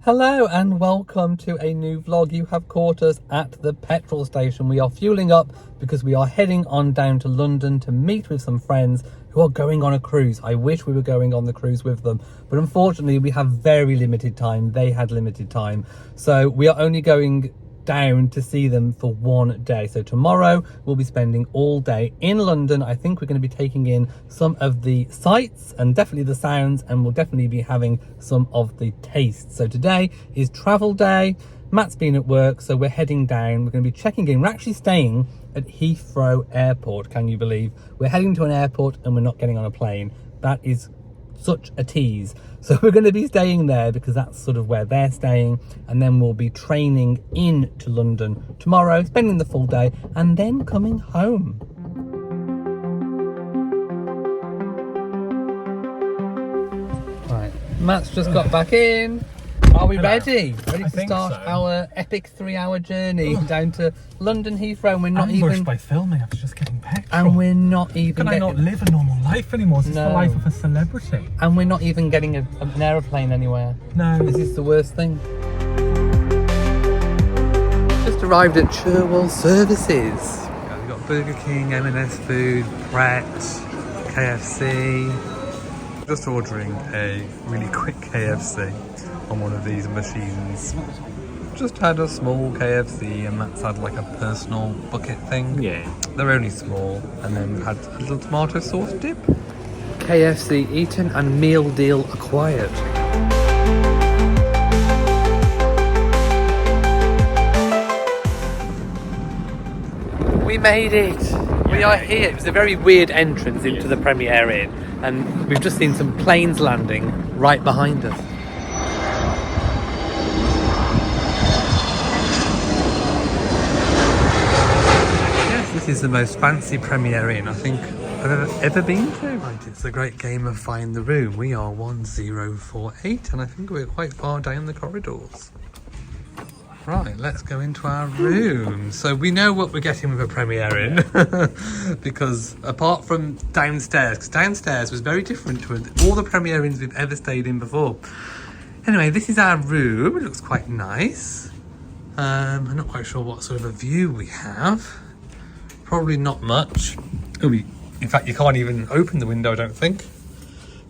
Hello and welcome to a new vlog. You have caught us at the petrol station. We are fueling up because we are heading on down to London to meet with some friends who are going on a cruise. I wish we were going on the cruise with them, but unfortunately we have very limited time. They had limited time. So we are only going down to see them for one day. So tomorrow we'll be spending all day in London. I think we're going to be taking in some of the sights and definitely the sounds, and we'll definitely be having some of the tastes. So today is travel day. Matt's been at work, so we're heading down. We're going to be checking in. We're actually staying at Heathrow Airport. Can you believe we're heading to an airport and we're not getting on a plane? That is such a tease. So we're going to be staying there because that's sort of where they're staying, and then we'll be training in to London tomorrow, spending the full day and then coming home. Right, Matt's just got back in. Are we ready? Ready to start our epic 3-hour journey down to London Heathrow? And we're not even by filming. I was just getting petrol. And we're not even. Can I not live a normal life anymore? This is the life of a celebrity. And we're not even getting an aeroplane anywhere. No. This is the worst thing. Just arrived at Cherwell Services. We've got Burger King, M&S Food, Pret, KFC. Just ordering a really quick KFC on one of these machines. Just had a small KFC, and Matt's had like a personal bucket thing. Yeah. They're only small. And then we've had a little tomato sauce dip. KFC eaten and meal deal acquired. We made it! We are here. It was a very weird entrance into the Premier Inn, and we've just seen some planes landing right behind us. This is the most fancy Premier Inn I think I've ever been to. Right, it's a great game of find the room. We are 1048 and I think we're quite far down the corridors. Right, let's go into our room. So we know what we're getting with a Premier Inn because apart from downstairs, because downstairs was very different to all the Premier Inns we've ever stayed in before. Anyway, this is our room. It looks quite nice. I'm not quite sure what sort of a view we have. Probably not much. In fact, you can't even open the window, I don't think.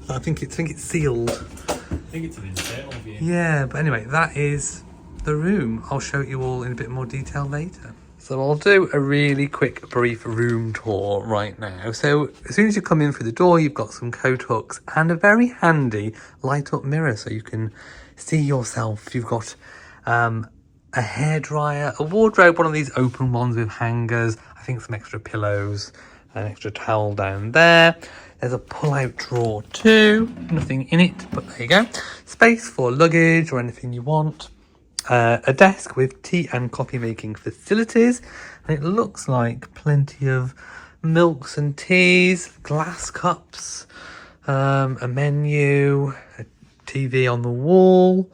I think it's sealed. I think it's an internal view. Yeah, but anyway, that is the room. I'll show you all in a bit more detail later. So I'll do a really quick, brief room tour right now. So as soon as you come in through the door, you've got some coat hooks and a very handy light-up mirror so you can see yourself. You've got a hairdryer, a wardrobe, one of these open ones with hangers. I think some extra pillows, an extra towel down there. There's a pull-out drawer too. Nothing in it, but there you go. Space for luggage or anything you want. A desk with tea and coffee making facilities. And it looks like plenty of milks and teas, glass cups, a menu, a TV on the wall.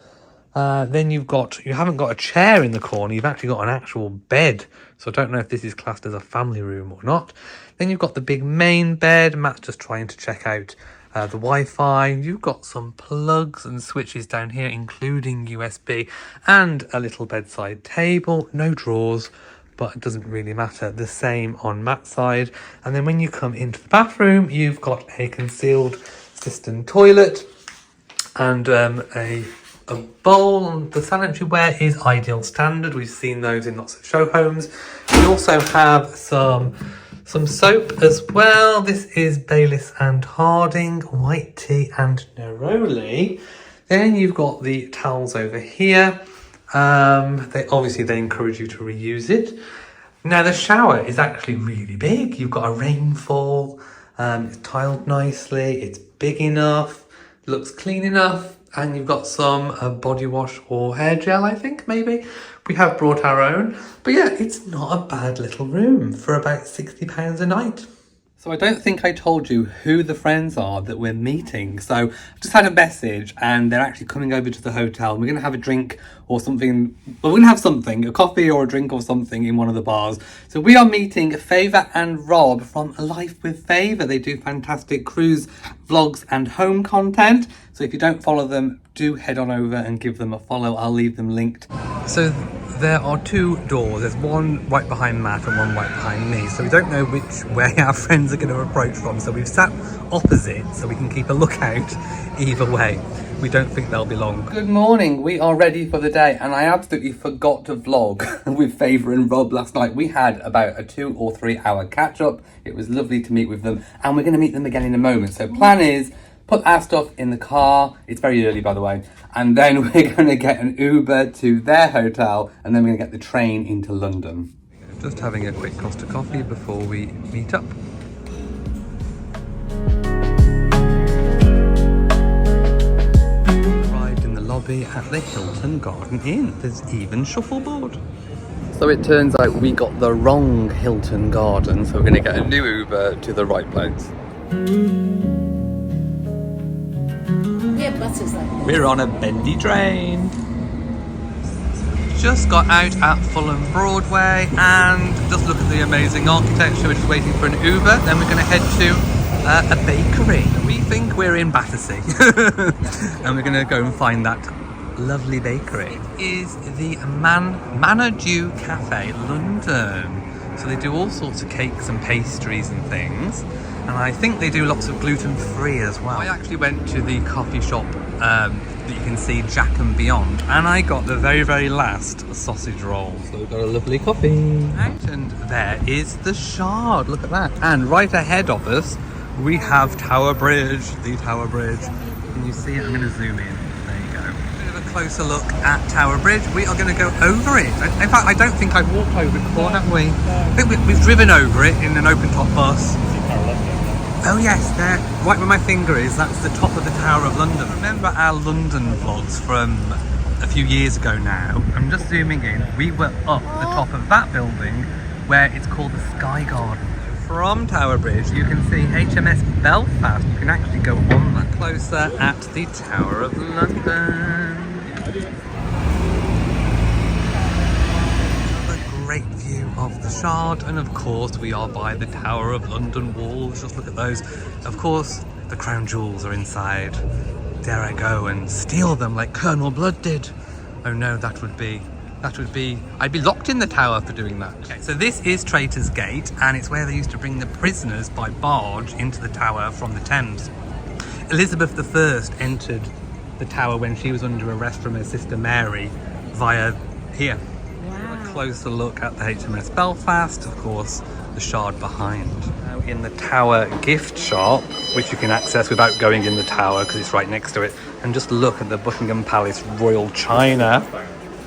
Then you haven't got a chair in the corner, you've actually got an actual bed. So I don't know if this is classed as a family room or not. Then you've got the big main bed. Matt's just trying to check out the Wi-Fi. You've got some plugs and switches down here, including USB, and a little bedside table. No drawers, but it doesn't really matter. The same on Matt's side. And then when you come into the bathroom, you've got a concealed cistern toilet and a bowl. The sanitary ware is ideal standard. We've seen those in lots of show homes. We also have some soap as well. This is Bayliss and Harding, white tea and neroli. Then you've got the towels over here. They encourage you to reuse it. Now the shower is actually really big. You've got a rainfall. It's tiled nicely. It's big enough. Looks clean enough. And you've got some body wash or hair gel, I think, maybe. We have brought our own. But yeah, it's not a bad little room for about £60 a night. So I don't think I told you who the friends are that we're meeting. So I just had a message and they're actually coming over to the hotel. We're going to have a drink or something. Well, we're going to have something, a coffee or a drink or something in one of the bars. So we are meeting Favour and Rob from A Life with Favour. They do fantastic cruise vlogs and home content. So if you don't follow them, do head on over and give them a follow. I'll leave them linked. So there are two doors. There's one right behind Matt and one right behind me. So we don't know which way our friends are going to approach from. So we've sat opposite so we can keep a lookout either way. We don't think they'll be long. Good morning. We are ready for the day. And I absolutely forgot to vlog with Favour and Rob last night. We had about a 2 or 3 hour catch up. It was lovely to meet with them. And we're going to meet them again in a moment. So plan is, put our stuff in the car. It's very early, by the way. And then we're going to get an Uber to their hotel. And then we're going to get the train into London. Just having a quick Costa coffee before we meet up. Arrived in the lobby at the Hilton Garden Inn. There's even shuffleboard. So it turns out we got the wrong Hilton Garden. So we're going to get a new Uber to the right place. We're on a bendy train. Just got out at Fulham Broadway and just look at the amazing architecture. We're just waiting for an Uber. Then we're going to head to a bakery. We think we're in Battersea. And we're going to go and find that lovely bakery. It is the Manor Dew Cafe, London. So they do all sorts of cakes and pastries and things. And I think they do lots of gluten-free as well. I actually went to the coffee shop that you can see, Jack and Beyond, and I got the very, very last sausage roll. So we've got a lovely coffee. And there is the Shard, look at that. And right ahead of us, we have Tower Bridge, the Tower Bridge. Can you see it? I'm going to zoom in. There you go. A bit of a closer look at Tower Bridge. We are going to go over it. In fact, I don't think I've walked over it before, have we? I think we've driven over it in an open-top bus. Oh yes, there, right where my finger is, that's the top of the Tower of London. Remember our London vlogs from a few years ago now? I'm just zooming in. We were up the top of that building where it's called the Sky Garden. From Tower Bridge, you can see HMS Belfast. You can actually go on that. Closer at the Tower of London. Great view of the Shard, and of course we are by the Tower of London walls. Just look at those. Of course the crown jewels are inside. Dare I go and steal them like Colonel Blood did? Oh no, that would be I'd be locked in the tower for doing that. Okay, so this is Traitor's Gate, and it's where they used to bring the prisoners by barge into the tower from the Thames. Elizabeth I entered the tower when she was under arrest from her sister Mary via here. Closer look at the HMS Belfast, of course the Shard behind. Now in the Tower gift shop, which you can access without going in the tower because it's right next to it, and just look at the Buckingham Palace royal china.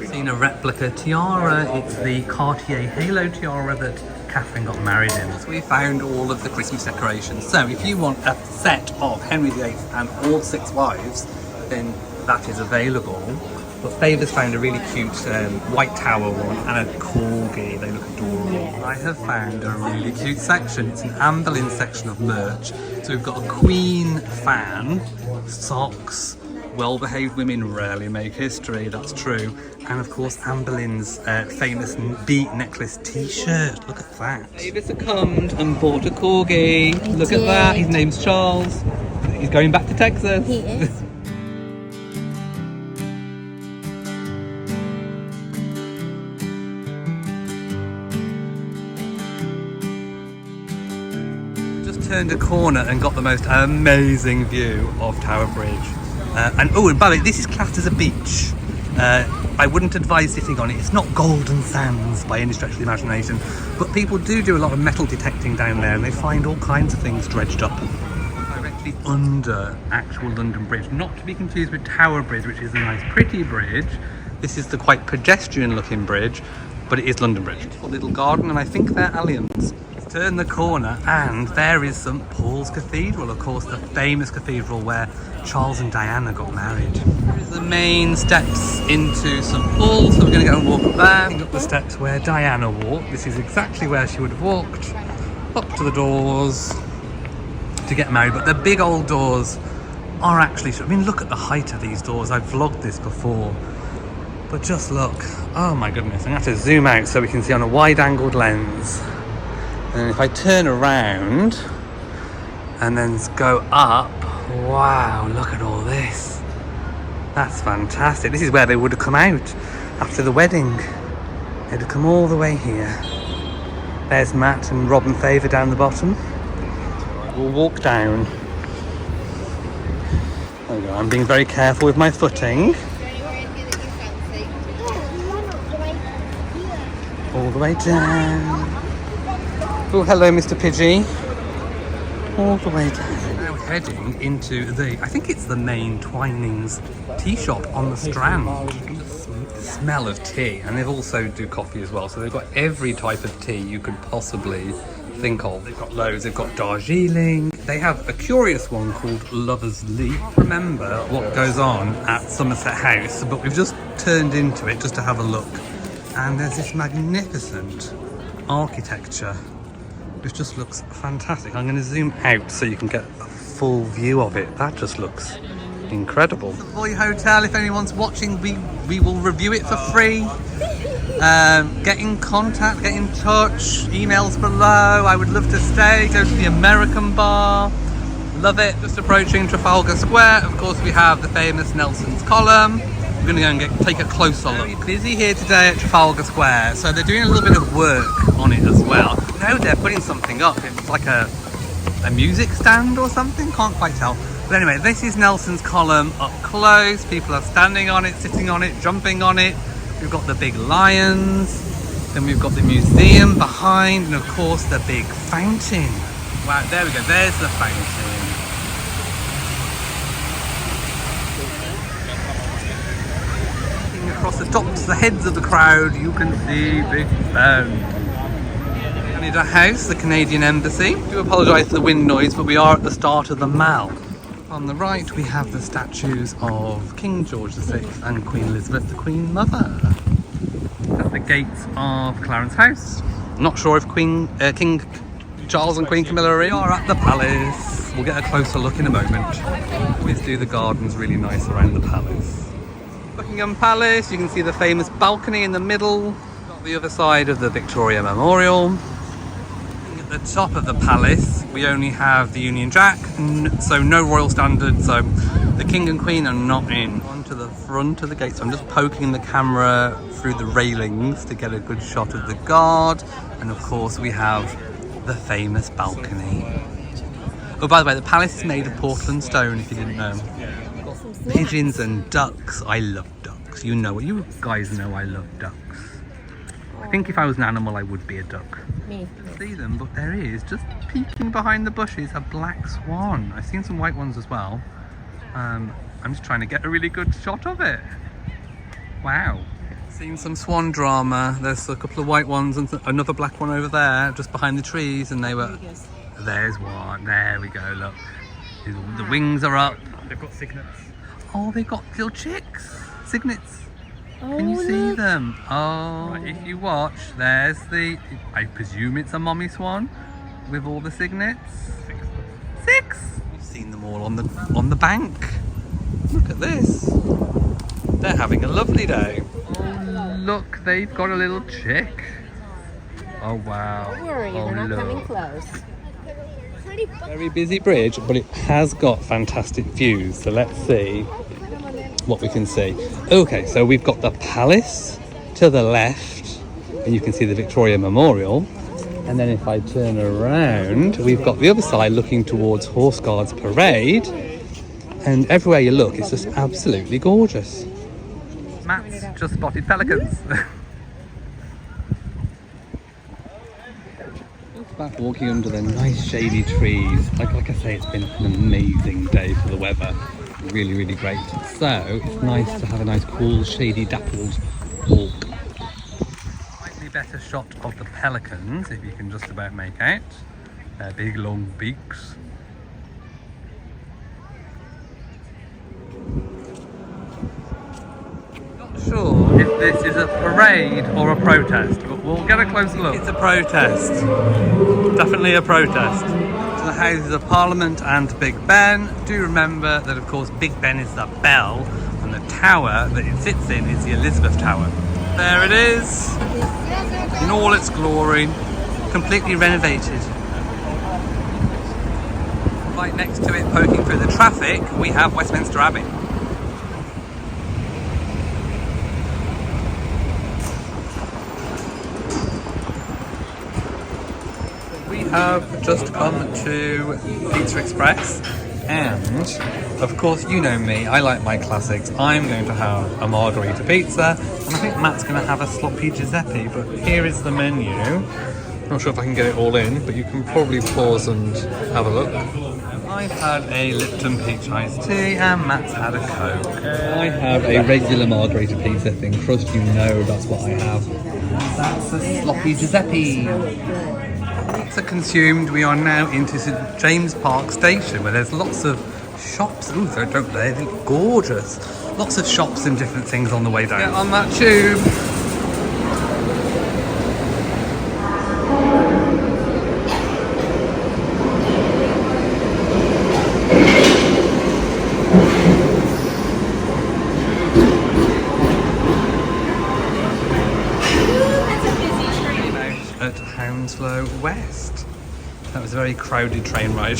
Seen a replica tiara. It's the Cartier halo tiara that Catherine got married in. So we found all of the Christmas decorations. So if you want a set of Henry VIII and all 6 wives, then that is available. But Favour's found a really cute white tower one and a corgi. They look adorable. I have found a really cute section. It's an Anne Boleyn section of merch. So we've got a Queen fan, socks. Well-behaved women rarely make history, that's true. And of course Anne Boleyn's famous beat necklace t-shirt. Look at that. Favour succumbed and bought a corgi. Look at that. His name's Charles. He's going back to Texas. He is. Turned a corner and got the most amazing view of Tower Bridge. And by the way, this is classed as a beach. I wouldn't advise sitting on it. It's not golden sands by any stretch of the imagination, but people do a lot of metal detecting down there, and they find all kinds of things dredged up. Directly under actual London Bridge, not to be confused with Tower Bridge, which is a nice pretty bridge. This is the quite pedestrian looking bridge, but it is London Bridge. A little garden, and I think they're alliums. Turn the corner and there is St Paul's Cathedral, of course the famous cathedral where Charles and Diana got married. Here's the main steps into St Paul's, so we're going to go and walk up there. Up the steps where Diana walked. This is exactly where she would have walked up to the doors to get married. But the big old doors are actually, I mean, look at the height of these doors. I've vlogged this before, but just look. Oh my goodness, I'm gonna have to zoom out so we can see on a wide-angled lens. And if I turn around and then go up, wow, look at all this. That's fantastic. This is where they would have come out after the wedding. They'd have come all the way here. There's Matt and Rob and Favour down the bottom. We'll walk down. There we go. I'm being very careful with my footing. All the way down. Oh, hello, Mr. Pidgey. All the way down. Now heading into the, I think it's the main Twinings tea shop on the Strand. The smell of tea, and they also do coffee as well. So they've got every type of tea you could possibly think of. They've got loads. They've got Darjeeling. They have a curious one called Lover's Leap. Remember what goes on at Somerset House, but we've just turned into it just to have a look. And there's this magnificent architecture which just looks fantastic. I'm going to zoom out so you can get a full view of it. That just looks incredible. The Boy Hotel, if anyone's watching, we will review it for free. Get in contact, get in touch, emails below. I would love to stay, go to the American bar. Love it. Just approaching Trafalgar Square. Of course, we have the famous Nelson's Column. We're going to go and take a closer look. Very busy here today at Trafalgar Square, so they're doing a little bit of work on it as well. No, they're putting something up. It's like a music stand or something, can't quite tell. But anyway, this is Nelson's Column up close. People are standing on it, sitting on it, jumping on it. We've got the big lions, then we've got the museum behind, and of course the big fountain. Wow, there we go, there's the fountain. Across the tops, the heads of the crowd, you can see Big Ben. Canada House, the Canadian Embassy. I do apologise for the wind noise, but we are at the start of the Mall. On the right, we have the statues of King George VI and Queen Elizabeth, the Queen Mother. At the gates of Clarence House. Not sure if King Charles and Queen Camilla are in. We are at the palace. We'll get a closer look in a moment. Always do the gardens really nice around the palace. Buckingham Palace, you can see the famous balcony in the middle. Got the other side of the Victoria Memorial. At the top of the palace, we only have the Union Jack, so no royal standard, so the King and Queen are not in. Onto the front of the gate, so I'm just poking the camera through the railings to get a good shot of the guard. And of course we have the famous balcony. Oh, by the way, the palace is made of Portland stone, if you didn't know. Pigeons and ducks. I love ducks. You know, you guys know I love ducks. I think if I was an animal, I would be a duck. Me. See them, but there is, just peeking behind the bushes, a black swan. I've seen some white ones as well. I'm just trying to get a really good shot of it. Wow. Seen some swan drama. There's a couple of white ones and another black one over there, just behind the trees, and they were... There's one. There we go, look. The wings are up. They've got cygnets. Oh, they've got little chicks. Cygnets. Oh, can you see look. them? Oh, if you watch, there's the... I presume it's a mommy swan with all the cygnets. Six. You've seen them all on the bank. Look at this. They're having a lovely day. Oh, look, they've got a little chick. Oh, wow. Don't worry, oh, they're not look. coming close. Very busy bridge, but it has got fantastic views. So let's see what we can see. Okay, so we've got the palace to the left, and you can see the Victoria Memorial. And then if I turn around, we've got the other side looking towards Horse Guards Parade. And everywhere you look, it's just absolutely gorgeous. Matt's just spotted pelicans. Back walking under the nice shady trees. Like I say, it's been an amazing day for the weather. Really, really great. So it's nice to have a nice cool, shady, dappled walk. Slightly better shot of the pelicans, if you can just about make out. Their big long beaks. Not sure if this is a parade or a protest, but we'll get a closer look. It's a protest. Definitely a protest. To the Houses of Parliament and Big Ben. Do remember that, of course, Big Ben is the bell, and the tower that it sits in is the Elizabeth Tower. There it is, in all its glory, completely renovated. Right next to it, poking through the traffic, we have Westminster Abbey. We have just come to Pizza Express, and of course you know me, I like my classics. I'm going to have a margherita pizza, and I think Matt's going to have a sloppy Giuseppe, but here is the menu. Not sure if I can get it all in, but you can probably pause and have a look. I've had a Lipton peach iced tea, and Matt's had a Coke. I have a regular margherita pizza thing crust, you know that's what I have. That's a sloppy Giuseppe. Pizza consumed, we are now into St James Park Station, where there's lots of shops. Ooh, they look gorgeous. Lots of shops and different things on the way down. Get on that tube. At Hounslow West. That was a very crowded train ride.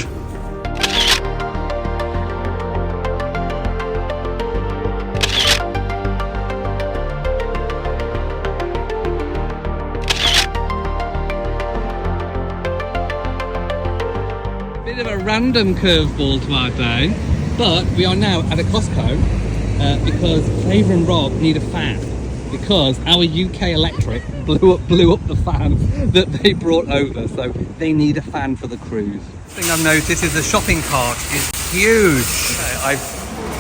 Bit of a random curveball to our day, but we are now at a Costco because Favour and Rob need a fan. Because our UK Electric blew up the fan that they brought over, so they need a fan for the cruise. Thing I've noticed is the shopping cart is huge. I've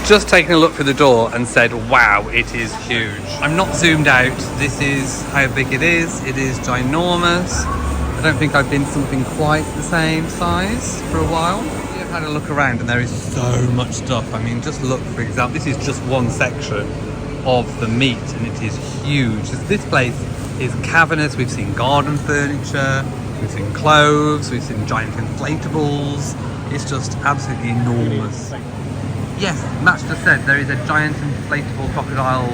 just taken a look through the door and said, wow, it is huge. I'm not zoomed out. This is how big it is. It is ginormous. I don't think I've been something quite the same size for a while. I've had a look around and there is so much stuff. I mean, just look, for example, this is just one section of the meat, and it is huge. This place is cavernous. We've seen garden furniture, we've seen clothes, we've seen giant inflatables. It's just absolutely enormous. Yes, Matt just said there is a giant inflatable crocodile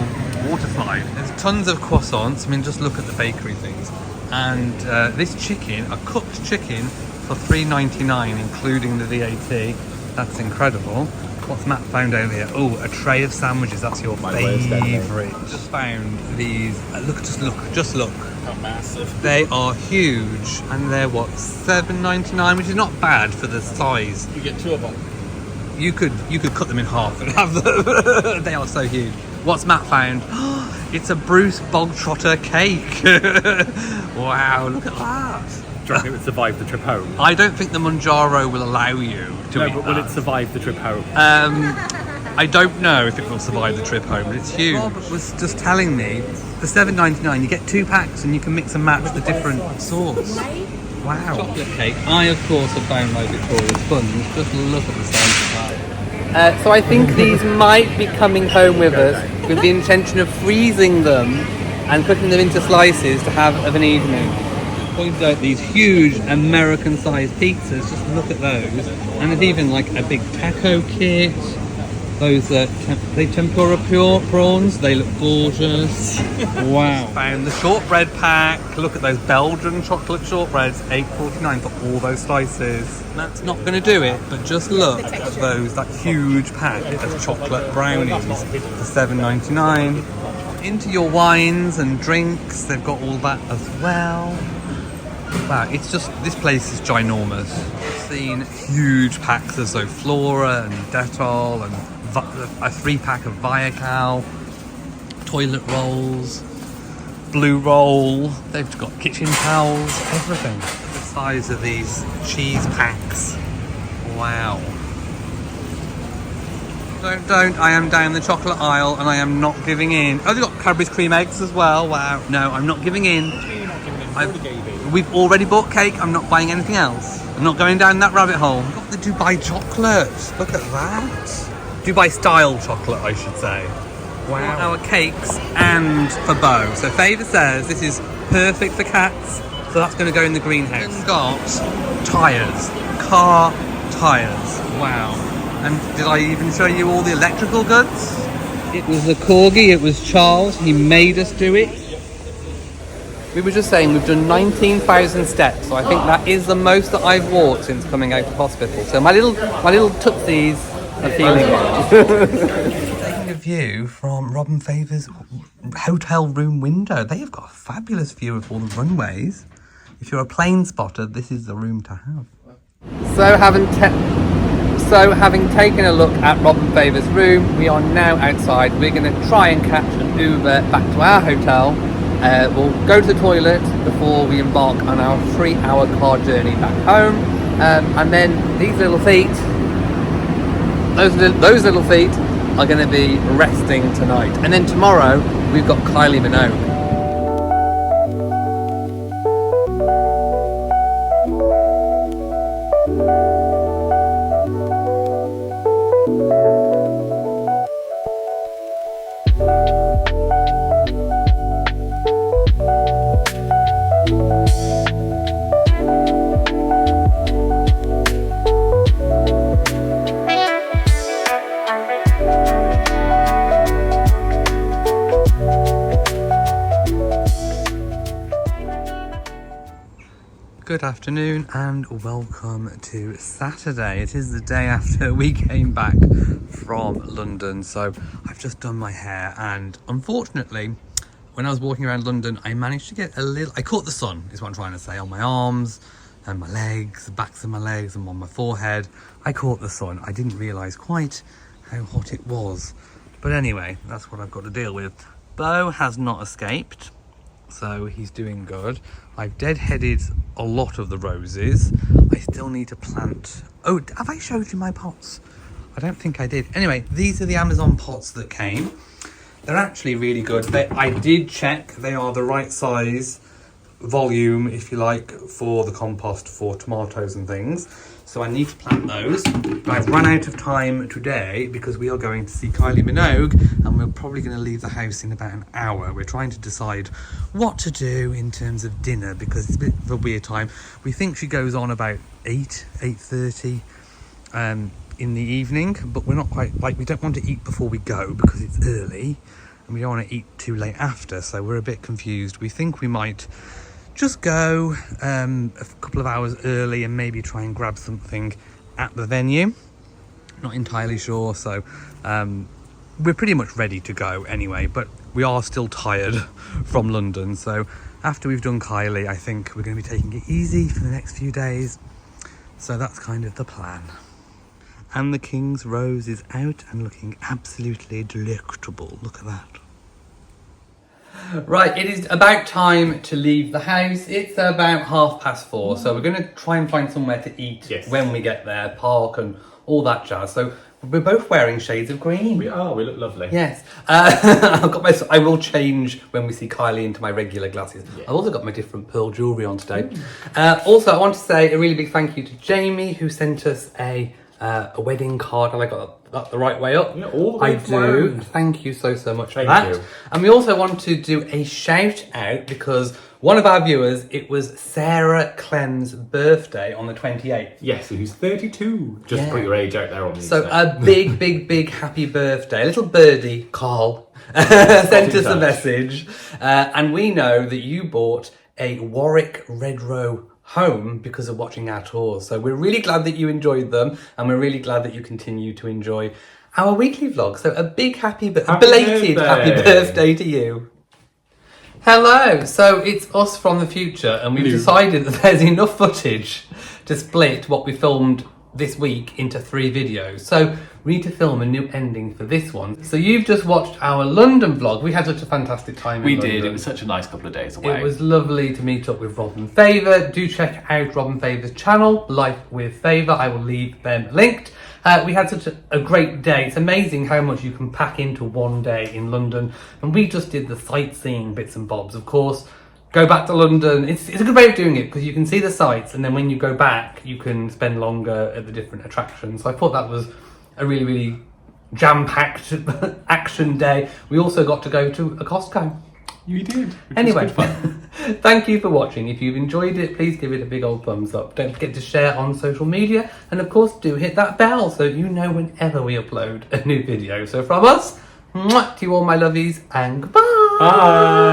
water slide. There's tons of croissants. I mean, just look at the bakery things. And this chicken, a cooked chicken for $3.99, including the VAT. That's incredible. What's Matt found out here? Oh, a tray of sandwiches. That's your favourite. Just found these. Just look. How massive. They are huge, and they're what, $7.99, which is not bad for the size. You get two of them. You could cut them in half and have them. They are so huge. What's Matt found? It's a Bruce Bogtrotter cake. Wow, look at that. Do you reckon it would survive the trip home? I don't think the Manjaro will allow you to eat but that. will it survive the trip home? I don't know if it will survive the trip home, but it's huge. Rob was just telling me, for $7.99 you get 2 packs and you can mix and match the different sauce. Wow. Chocolate cake. I, of course, have found my Victoria's buns. Just look at the size of that. So I think these might be coming home with us with the intention of freezing them and cutting them into slices to have of an evening. Pointed out these huge American-sized pizzas. Just look at those, and there's even like a big taco kit. Those they tempura pure prawns. They look gorgeous. Wow! Found the shortbread pack. Look at those Belgian chocolate shortbreads. $8.49 for all those slices. That's not going to do it, but just look at those. That huge pack of chocolate brownies for $7.99. Into your wines and drinks. They've got all that as well. Wow, it's just, this place is ginormous. I've seen huge packs of Zoflora and Dettol and a 3-pack of Viacal, toilet rolls, Blue Roll. They've got kitchen towels, everything. The size of these cheese packs. Wow. Don't, I am down the chocolate aisle and I am not giving in. Oh, they've got Cadbury's cream eggs as well. Wow. No, I'm not giving in. We've already bought cake. I'm not buying anything else. I'm not going down that rabbit hole. I've got the Dubai chocolate. Look at that. Dubai style chocolate, I should say. Wow. Our cakes and for Beau. So Favour says this is perfect for cats, so that's going to go in the greenhouse. And got tyres, car tyres. Wow. And did I even show you all the electrical goods? It was the corgi, it was Charles, he made us do it. We were just saying we've done 19,000 steps, so I think that is the most that I've walked since coming out of hospital. So my little tootsies are feeling it. Taking a view from Rob and Favour's hotel room window. They have got a fabulous view of all the runways. If you're a plane spotter, this is the room to have. So having taken a look at Rob and Favour's room, we are now outside. We're going to try and catch an Uber back to our hotel. We'll go to the toilet before we embark on our 3-hour car journey back home, and then these little feet, those little feet are going to be resting tonight. And then tomorrow we've got Kylie Minogue. Good afternoon and welcome to Saturday. It is the day after we came back from London, so I've just done my hair, and unfortunately when I was walking around London I managed to get I caught the sun is what I'm trying to say, on my arms and my legs, the backs of my legs and on my forehead. I caught the sun. I didn't realise quite how hot it was, but anyway, that's what I've got to deal with. Beau has not escaped, so he's doing good. I've deadheaded a lot of the roses. I still need to plant. Oh, have I showed you my pots? I don't think I did. Anyway, these are the Amazon pots that came. They're actually really good. I did check they are the right size, volume, if you like, for the compost for tomatoes and things. So I need to plant those. But I've run out of time today because we are going to see Kylie Minogue, and we're probably going to leave the house in about an hour. We're trying to decide what to do in terms of dinner because it's a bit of a weird time. We think she goes on about 8:30 in the evening, but we're not quite, we don't want to eat before we go because it's early, and we don't want to eat too late after, so we're a bit confused. We think we might just go a couple of hours early and maybe try and grab something at the venue. Not entirely sure, so we're pretty much ready to go anyway, but we are still tired from London. So after we've done Kylie, I think we're going to be taking it easy for the next few days. So that's kind of the plan. And the King's Rose is out and looking absolutely delectable. Look at that. Right, it is about time to leave the house. It's about 4:30, so we're going to try and find somewhere to eat when we get there, park and all that jazz. So we're both wearing shades of green. We are, we look lovely. Yes. I will change when we see Kylie into my regular glasses. Yeah. I've also got my different pearl jewellery on today. Also, I want to say a really big thank you to Jamie, who sent us a wedding card. Have I got that the right way up? Yeah, all the way I do. Thank you so much for that. Thank you. And we also want to do a shout out because one of our viewers, it was Sarah Clem's birthday on the 28th. Yes, who's 32. Just to put your age out there on the So internet. a big happy birthday. A little birdie, Carl, sent us a message. And we know that you bought a Warwick Red Row home because of watching our tours. So we're really glad that you enjoyed them, and we're really glad that you continue to enjoy our weekly vlog. So a big belated happy birthday to you. Hello, so it's us from the future, and we've decided that there's enough footage to split what we filmed this week into 3 videos. So we need to film a new ending for this one. So you've just watched our London vlog. We had such a fantastic time in London. We did. It was such a nice couple of days away. It was lovely to meet up with Rob and Favour. Do check out Rob and Favour's channel, Life with Favour. I will leave them linked. We had such a great day. It's amazing how much you can pack into one day in London. And we just did the sightseeing bits and bobs. Of course, go back to London. It's a good way of doing it because you can see the sights, and then when you go back, you can spend longer at the different attractions. So I thought that was a really jam-packed action day, we also got to go to a Costco. You did. Anyway, thank you for watching. If you've enjoyed it, please give it a big old thumbs up. Don't forget to share on social media. And of course, do hit that bell so you know whenever we upload a new video. So from us, mwah, to you all my lovies, and goodbye. Bye.